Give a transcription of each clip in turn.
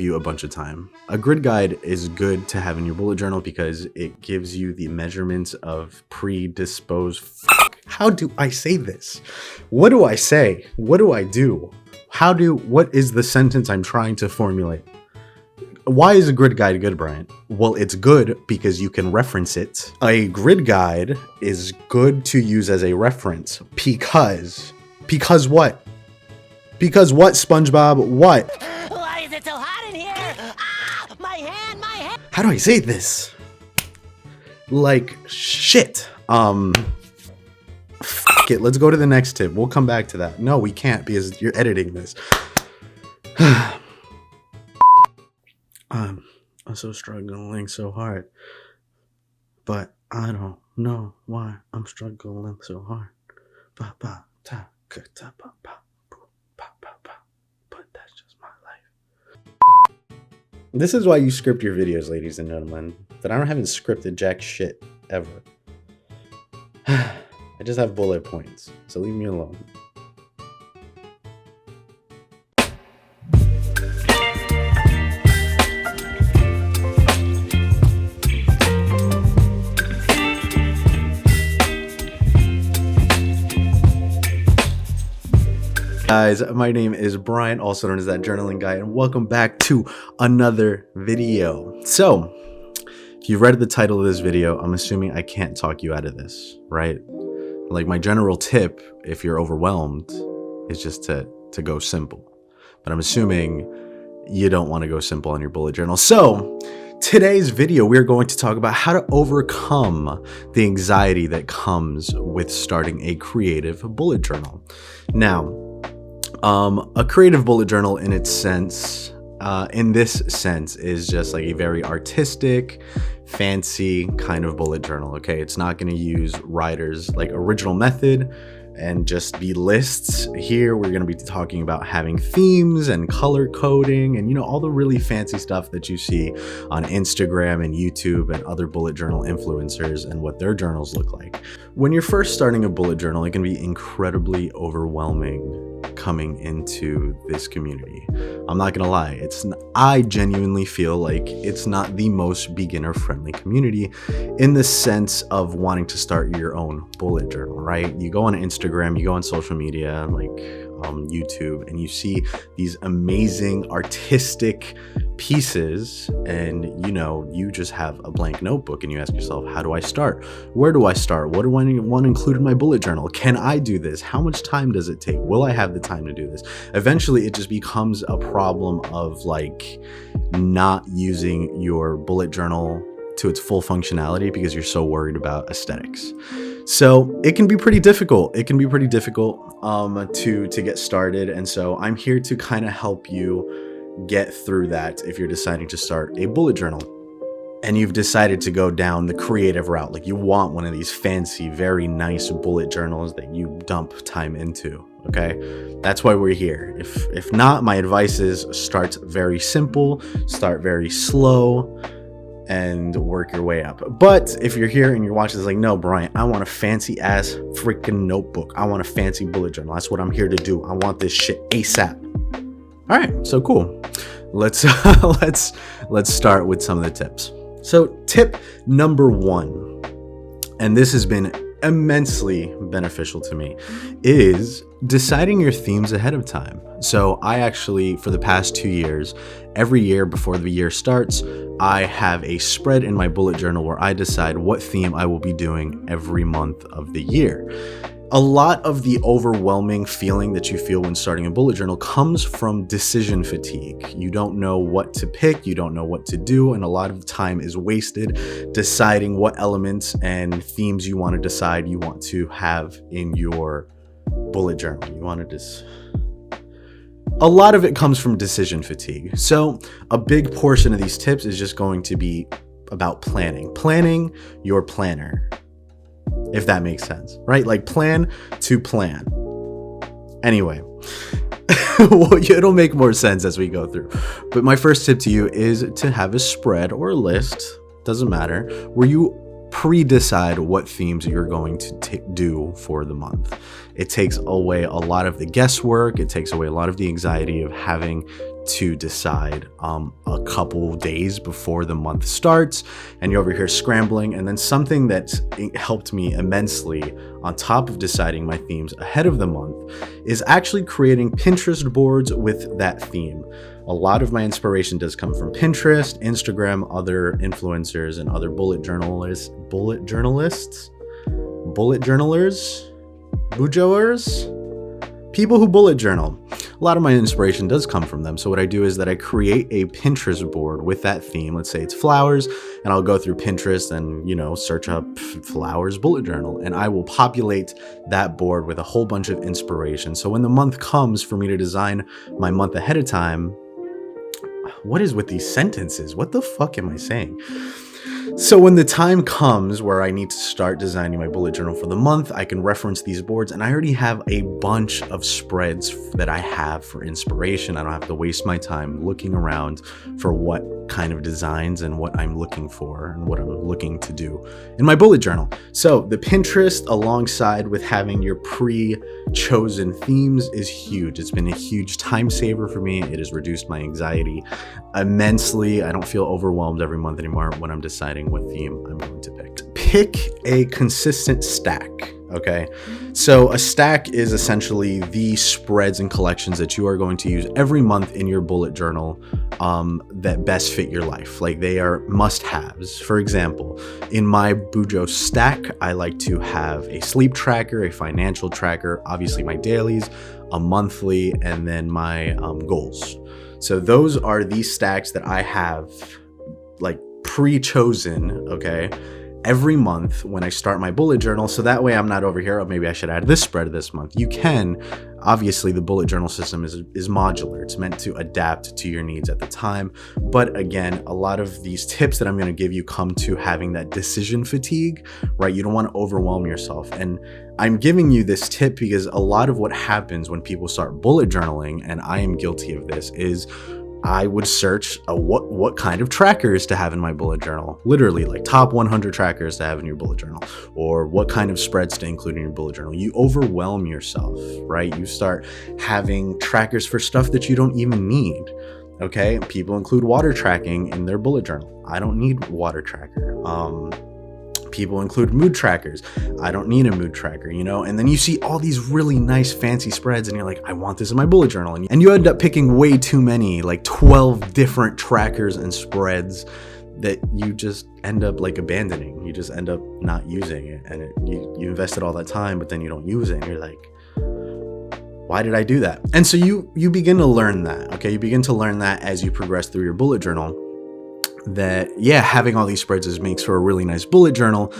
you a bunch of time. A grid guide is good to have in your bullet journal because it gives you the measurements of predisposed. How do I say this? What do I say? What do I do? What is the sentence I'm trying to formulate? Why is a grid guide good, Bryant? Well, it's good because you can reference it. A grid guide is good to use as a reference because what? Because what, SpongeBob? What? Why is it so hot in here? Ah, my hand! How do I say this? Like, shit. Fuck it. Let's go to the next tip. We'll come back to that. No, we can't because you're editing this. I'm so struggling so hard, but I don't know why I'm struggling so hard. But that's just my life. This is why you script your videos, ladies and gentlemen. But I haven't scripted jack shit ever. I just have bullet points, so leave me alone. Guys, my name is Bryant, also known as That Journaling Guy, and welcome back to another video. So, if you read the title of this video, I'm assuming I can't talk you out of this, right? Like, my general tip, if you're overwhelmed, is just to go simple. But I'm assuming you don't want to go simple on your bullet journal. So, today's video, we're going to talk about how to overcome the anxiety that comes with starting a creative bullet journal. Now, a creative bullet journal in this sense, is just like a very artistic, fancy kind of bullet journal, okay? It's not going to use writer's like original method and just be lists. Here we're going to be talking about having themes and color coding and, you know, all the really fancy stuff that you see on Instagram and YouTube and other bullet journal influencers and what their journals look like. When you're first starting a bullet journal, it can be incredibly overwhelming coming into this community. I'm not gonna lie, I genuinely feel like it's not the most beginner friendly community in the sense of wanting to start your own bullet journal, right? You go on Instagram, you go on social media like YouTube, and you see these amazing artistic pieces, and you know, you just have a blank notebook and you ask yourself, how do I start? Where do I start? What do I want to include in my bullet journal? Can I do this? How much time does it take? Will I have the time to do this? Eventually it just becomes a problem of like not using your bullet journal to its full functionality because you're so worried about aesthetics. So it can be pretty difficult. To get started. And so I'm here to kind of help you get through that if you're deciding to start a bullet journal and you've decided to go down the creative route. Like you want one of these fancy, very nice bullet journals that you dump time into. Okay, that's why we're here. If not, my advice is start very simple, start very slow, and work your way up. But if you're here and you're watching this like, no, Bryant, I want a fancy ass freaking notebook. I want a fancy bullet journal. That's what I'm here to do. I want this shit ASAP. All right, so cool. Let's start with some of the tips. So tip number 1, and this has been immensely beneficial to me, is deciding your themes ahead of time. So I actually, for the past 2 years, every year before the year starts, I have a spread in my bullet journal where I decide what theme I will be doing every month of the year. A lot of the overwhelming feeling that you feel when starting a bullet journal comes from decision fatigue. You don't know what to pick, you don't know what to do, and a lot of time is wasted deciding what elements and themes you want to decide you want to have in your bullet journal. A lot of it comes from decision fatigue. So a big portion of these tips is just going to be about planning your planner, if that makes sense, right? Like plan to plan. Anyway, well, it'll make more sense as we go through. But my first tip to you is to have a spread or a list, doesn't matter, where you pre-decide what themes you're going to do for the month. It takes away a lot of the guesswork. It takes away a lot of the anxiety of having to decide a couple days before the month starts, and you're over here scrambling. And then something that's helped me immensely on top of deciding my themes ahead of the month is actually creating Pinterest boards with that theme. A lot of my inspiration does come from Pinterest, Instagram, other influencers, and other bullet journalers, Bujoers, people who bullet journal. A lot of my inspiration does come from them. So what I do is that I create a Pinterest board with that theme. Let's say it's flowers, and I'll go through Pinterest and, search up flowers bullet journal, and I will populate that board with a whole bunch of inspiration. So when the month comes for me to design my month ahead of time, what is with these sentences? What the fuck am I saying? So when the time comes where I need to start designing my bullet journal for the month, I can reference these boards, and I already have a bunch of spreads that I have for inspiration. I don't have to waste my time looking around for what kind of designs and what I'm looking for and what I'm looking to do in my bullet journal. So the Pinterest, alongside with having your pre-chosen themes, is huge. It's been a huge time saver for me. It has reduced my anxiety immensely. I don't feel overwhelmed every month anymore when I'm deciding what theme I'm going to pick. Pick a consistent stack. Okay, so a stack is essentially the spreads and collections that you are going to use every month in your bullet journal that best fit your life. Like, they are must-haves. For example, in my Bujo stack, I like to have a sleep tracker, a financial tracker, obviously my dailies, a monthly, and then my goals. So those are these stacks that I have like pre-chosen, okay, every month when I start my bullet journal. So that way I'm not over here, oh, maybe I should add this spread this month. You can. Obviously, the bullet journal system is modular. It's meant to adapt to your needs at the time. But again, a lot of these tips that I'm going to give you come to having that decision fatigue, right? You don't want to overwhelm yourself. And I'm giving you this tip because a lot of what happens when people start bullet journaling, and I am guilty of this, is I would search what kind of trackers to have in my bullet journal, literally like top 100 trackers to have in your bullet journal, or what kind of spreads to include in your bullet journal. You overwhelm yourself, right? You start having trackers for stuff that you don't even need. Okay, people include water tracking in their bullet journal. I don't need water tracker. People include mood trackers. I don't need a mood tracker, and then you see all these really nice fancy spreads and you're like, I want this in my bullet journal. And you end up picking way too many, like 12 different trackers and spreads that you just end up like abandoning. You just end up not using it, and you invested all that time, but then you don't use it, and you're like, why did I do that? And so you begin to learn that, okay? You begin to learn that as you progress through your bullet journal, that having all these spreads makes for a really nice bullet journal.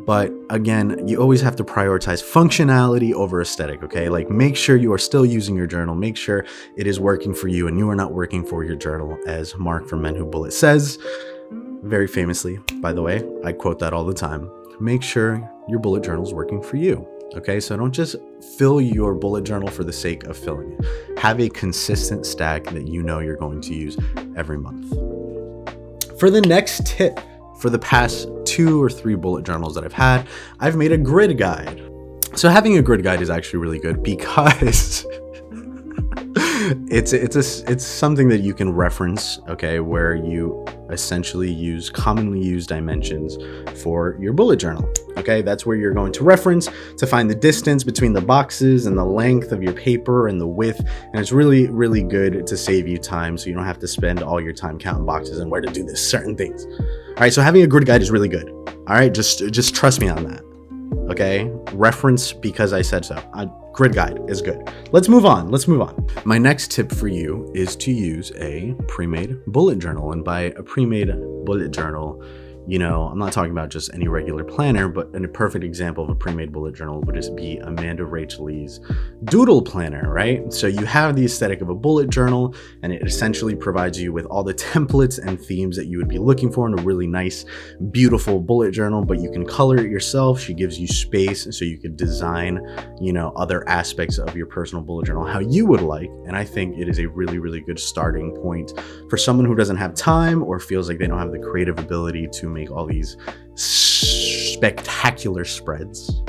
But again, you always have to prioritize functionality over aesthetic, okay? Like, make sure you are still using your journal. Make sure it is working for you and you are not working for your journal, as Mark from Men Who Bullet says, very famously, by the way. I quote that all the time. Make sure your bullet journal is working for you, okay? So don't just fill your bullet journal for the sake of filling it. Have a consistent stack that you know you're going to use every month. For the next tip, for the past 2 or 3 bullet journals that I've had, I've made a grid guide. So having a grid guide is actually really good because it's something that you can reference, okay, where you essentially use commonly used dimensions for your bullet journal. Okay, that's where you're going to reference to find the distance between the boxes and the length of your paper and the width. And it's really, really good to save you time, so you don't have to spend all your time counting boxes and where to do this certain things. All right, so having a grid guide is really good. All right, just trust me on that. Okay, reference because I said so. A grid guide is good. Let's move on. My next tip for you is to use a pre-made bullet journal. And by a pre-made bullet journal, I'm not talking about just any regular planner, but a perfect example of a pre-made bullet journal would just be Amanda Rachel Lee's doodle planner, right? So you have the aesthetic of a bullet journal, and it essentially provides you with all the templates and themes that you would be looking for in a really nice, beautiful bullet journal, but you can color it yourself. She gives you space so you could design, other aspects of your personal bullet journal how you would like. And I think it is a really, really good starting point for someone who doesn't have time or feels like they don't have the creative ability to make all these spectacular spreads.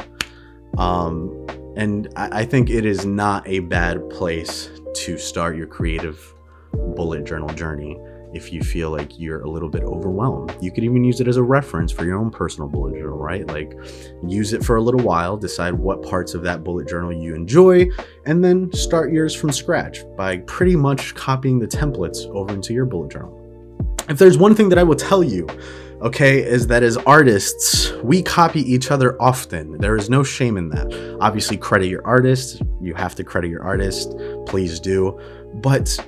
And I think it is not a bad place to start your creative bullet journal journey if you feel like you're a little bit overwhelmed. You could even use it as a reference for your own personal bullet journal, right? Like, use it for a little while, decide what parts of that bullet journal you enjoy, and then start yours from scratch by pretty much copying the templates over into your bullet journal. If there's one thing that I will tell you, okay, is that as artists, we copy each other often. There is no shame in that. Obviously, credit your artist. You have to credit your artist. Please do. But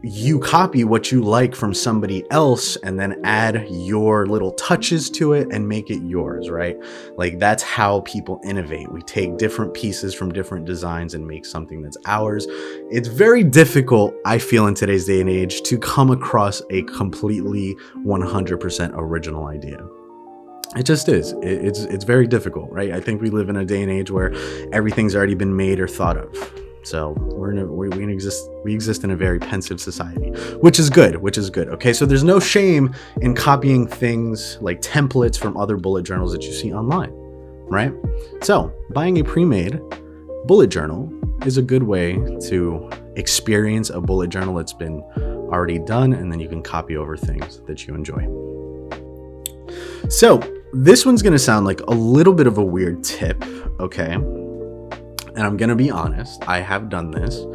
you copy what you like from somebody else and then add your little touches to it and make it yours, right? Like, that's how people innovate. We take different pieces from different designs and make something that's ours. It's very difficult, I feel, in today's day and age to come across a completely 100% original idea. It just is. It's very difficult, right? I think we live in a day and age where everything's already been made or thought of. So we exist in a very pensive society, which is good. Okay, so there's no shame in copying things like templates from other bullet journals that you see online, right? So buying a pre-made bullet journal is a good way to experience a bullet journal that's been already done, and then you can copy over things that you enjoy. So this one's going to sound like a little bit of a weird tip, okay? And I'm going to be honest, I have done this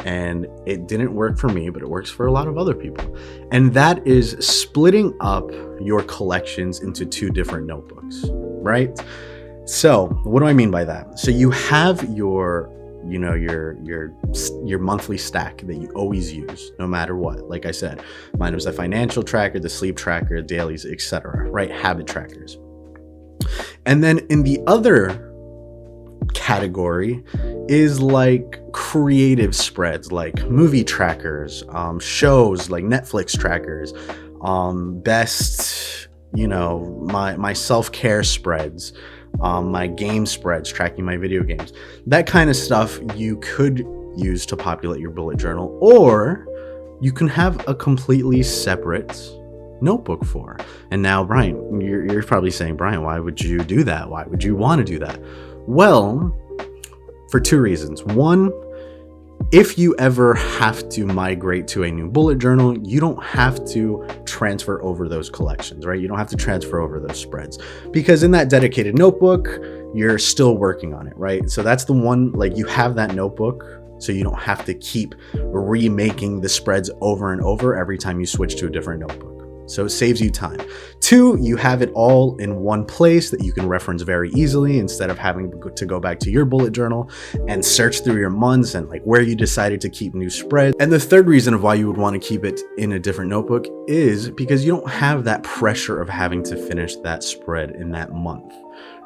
and it didn't work for me, but it works for a lot of other people. And that is splitting up your collections into two different notebooks, right? So what do I mean by that? So you have your monthly stack that you always use no matter what. Like I said, mine was the financial tracker, the sleep tracker, dailies, etc., right? Habit trackers. And then in the other category is like creative spreads, like movie trackers, shows like Netflix trackers, best, my self-care spreads, my game spreads, tracking my video games, that kind of stuff you could use to populate your bullet journal, or you can have a completely separate notebook for. And now, Brian, you're probably saying, Brian, why would you do that? Why would you want to do that? Well, for two reasons. One, if you ever have to migrate to a new bullet journal, you don't have to transfer over those collections, right? You don't have to transfer over those spreads, because in that dedicated notebook, you're still working on it, right? So that's the one, like, you have that notebook, so you don't have to keep remaking the spreads over and over every time you switch to a different notebook. So it saves you time. Two, you have it all in one place that you can reference very easily instead of having to go back to your bullet journal and search through your months and like where you decided to keep new spreads. And the third reason of why you would want to keep it in a different notebook is because you don't have that pressure of having to finish that spread in that month,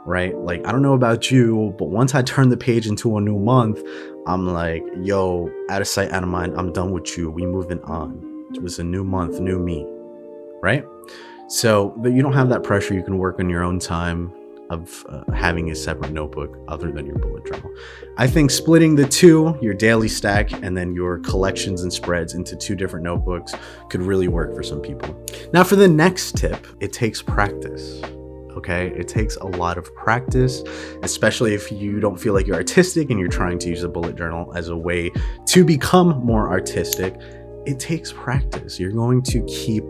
right? Like, I don't know about you, but once I turn the page into a new month, I'm like, yo, out of sight, out of mind. I'm done with you. We moving on. It was a new month, new me. Right? So, but you don't have that pressure. You can work on your own time of having a separate notebook other than your bullet journal. I think splitting the two, your daily stack and then your collections and spreads, into two different notebooks could really work for some people. Now, for the next tip, it takes practice. Okay, it takes a lot of practice, especially if you don't feel like you're artistic and you're trying to use a bullet journal as a way to become more artistic. It takes practice. You're going to keep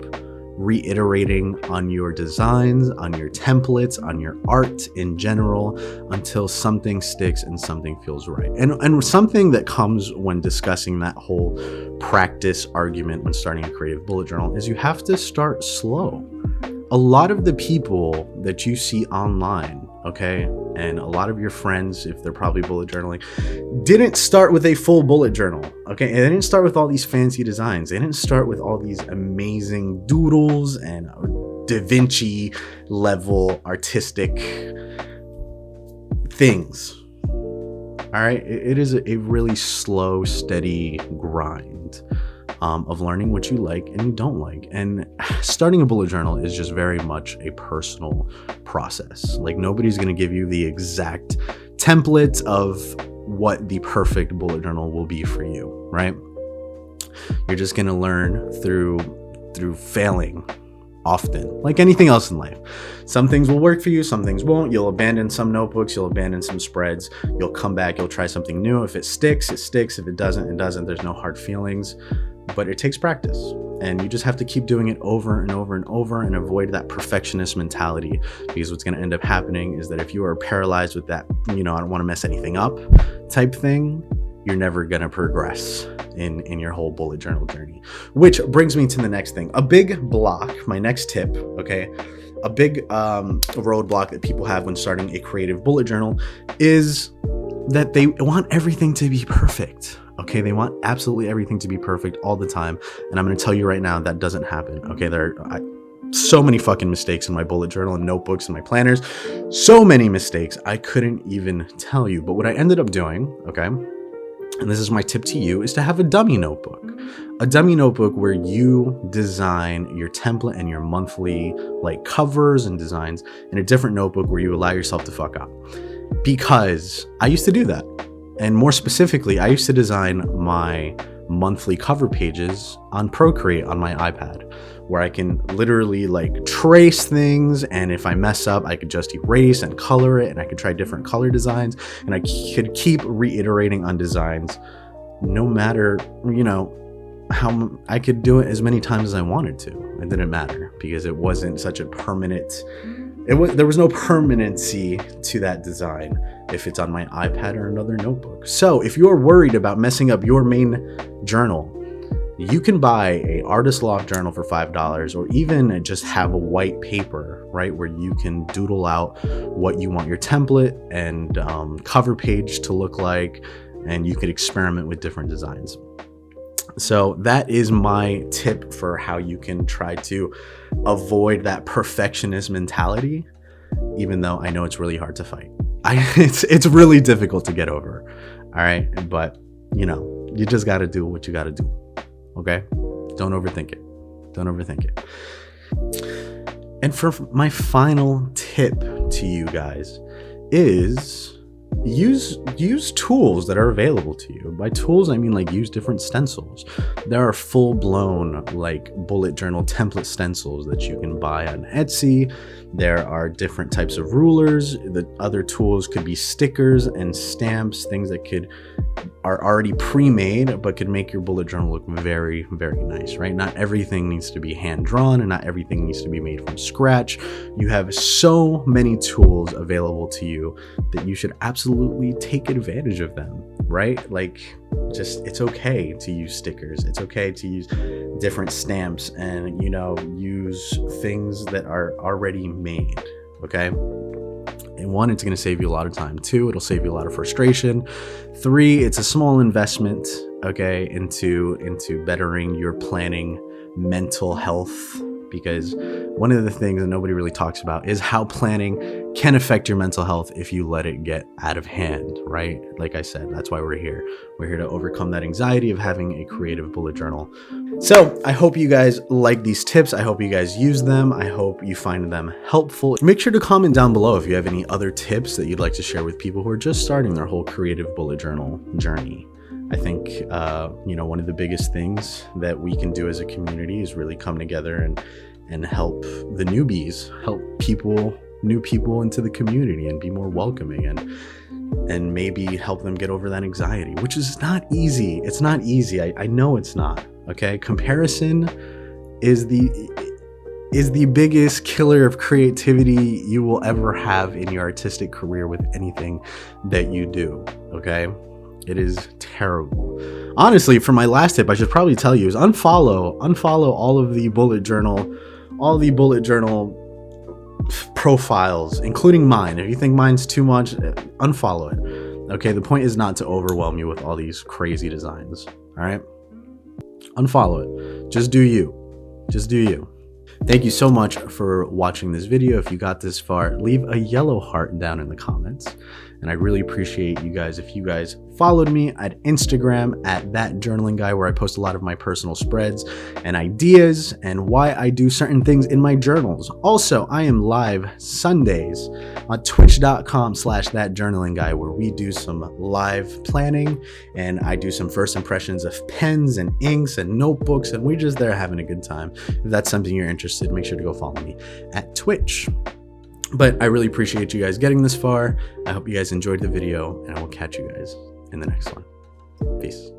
reiterating on your designs, on your templates, on your art in general, until something sticks and something feels right. And something that comes when discussing that whole practice argument when starting a creative bullet journal is you have to start slow. A lot of the people that you see online, okay, and a lot of your friends, if they're probably bullet journaling, didn't start with a full bullet journal, okay? And they didn't start with all these fancy designs. They didn't start with all these amazing doodles and Da Vinci level artistic things. All right, it is a really slow, steady grind of learning what you like and you don't like. And starting a bullet journal is just very much a personal process. Like, nobody's going to give you the exact template of what the perfect bullet journal will be for you, right? You're just going to learn through failing often, like anything else in life. Some things will work for you, some things won't. You'll abandon some notebooks, you'll abandon some spreads, you'll come back, you'll try something new. If it sticks, it sticks. If it doesn't, it doesn't. There's no hard feelings. but it takes practice. And you just have to keep doing it over and over and over and avoid that perfectionist mentality, because what's going to end up happening is that if you are paralyzed with that, I don't want to mess anything up type thing, you're never going to progress in your whole bullet journal journey. Which brings me to the next thing. A big block, my next tip, okay? A big roadblock that people have when starting a creative bullet journal is that they want everything to be perfect. Okay, they want absolutely everything to be perfect all the time. And I'm going to tell you right now, that doesn't happen. Okay, there are so many fucking mistakes in my bullet journal and notebooks and my planners. So many mistakes, I couldn't even tell you. But what I ended up doing, okay, and this is my tip to you, is to have a dummy notebook. A dummy notebook where you design your template and your monthly like covers and designs in a different notebook where you allow yourself to fuck up. Because I used to do that. And more specifically, I used to design my monthly cover pages on Procreate on my iPad, where I can literally like trace things, and if I mess up, I could just erase and color it, and I could try different color designs, and I could keep reiterating on designs no matter, how I could do it as many times as I wanted to. It didn't matter because it wasn't such a permanent, there was no permanency to that design if it's on my iPad or another notebook. So if you're worried about messing up your main journal, you can buy a Artist Loft journal for $5, or even just have a white paper, right, where you can doodle out what you want your template and cover page to look like, and you could experiment with different designs. So that is my tip for how you can try to avoid that perfectionist mentality, even though I know it's really hard to fight. It's really difficult to get over. All right. But, you just got to do what you got to do. Okay. Don't overthink it. Don't overthink it. And for my final tip to you guys is use tools that are available to you. By tools, I mean like use different stencils. There are full-blown like bullet journal template stencils that you can buy on Etsy. There are different types of rulers. The other tools could be stickers and stamps, things that are already pre-made but could make your bullet journal look very, very nice, right? Not everything needs to be hand-drawn, and not everything needs to be made from scratch. You have so many tools available to you that you should absolutely take advantage of them, right? Like, it's okay to use stickers. It's okay to use different stamps and, use things that are already made, okay? And 1, it's going to save you a lot of time. 2, it'll save you a lot of frustration. 3, it's a small investment, okay, into bettering your planning mental health, because one of the things that nobody really talks about is how planning can affect your mental health if you let it get out of hand, right? Like I said, that's why we're here. We're here to overcome that anxiety of having a creative bullet journal. So I hope you guys like these tips. I hope you guys use them. I hope you find them helpful. Make sure to comment down below if you have any other tips that you'd like to share with people who are just starting their whole creative bullet journal journey. I think, one of the biggest things that we can do as a community is really come together and help the newbies, help new people into the community and be more welcoming and maybe help them get over that anxiety, which is not easy. It's not easy. I know it's not. Okay. Comparison is the biggest killer of creativity you will ever have in your artistic career with anything that you do. Okay. It is terrible. Honestly, for my last tip, I should probably tell you is unfollow all of the bullet journal profiles, including mine. If you think mine's too much, unfollow it. Okay, the point is not to overwhelm you with all these crazy designs. All right, unfollow it. Just do you. Thank you so much for watching this video. If you got this far, leave a yellow heart down in the comments. And I really appreciate you guys if you guys followed me at Instagram at Thatjournalingguy, where I post a lot of my personal spreads and ideas and why I do certain things in my journals. Also, I am live Sundays on twitch.com/Thatjournalingguy, where we do some live planning and I do some first impressions of pens and inks and notebooks, and we're just there having a good time. If that's something you're interested in, make sure to go follow me at Twitch. But I really appreciate you guys getting this far. I hope you guys enjoyed the video, and I will catch you guys in the next one. Peace.